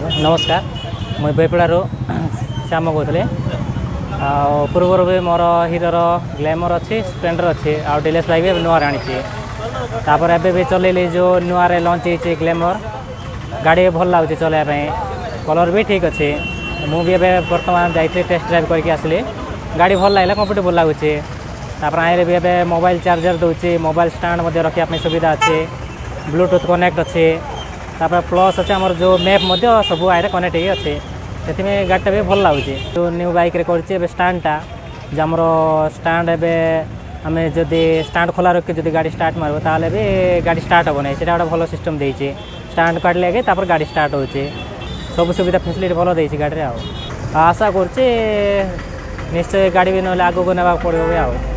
नमस्कार मुझे बेपड़ारू श्याम कहते पूर्वर भी मोर हिरोर ग्लैमर अच्छी स्प्लेंडर अच्छी आ डिलेक्स बाइक भी नुआ आनी भी चलैली जो नुआ लंच होती ग्लैमर गाड़ी भल लगुच चलैया कलर भी ठीक अच्छे मुझे बर्तमान जाइए टेस्ट ड्राइव करके आसली गाड़ी भल लगे कंफर्टेबल लगुच आए भी एवं मोबाइल चार्जर दूसरी मोबाइल स्टाण्ड रखापी सुविधा अच्छे ब्लूटूथ कनेक्ट अच्छे प्लस अच्छे आम जो मैप सब आए कनेक्ट ही अच्छे से गाड़ीटा भी भल लगुच जो न्यू बाइक कर स्टाण्डटा जमर स्टाण्ड एवं आम जदि स्टाण्ड खोला रखी जो गाड़ी स्टार्ट मार ताल भी गाड़ी स्टार्ट हे ना से गोटे भल सिस्टम देती स्टाण्ड काटिले गाड़ी स्टार्ट हो सब सुविधा फैसिलिटी भल देती गाड़ी आशा कर निश्चय गाड़ी भी ना आगे को ना पड़ो।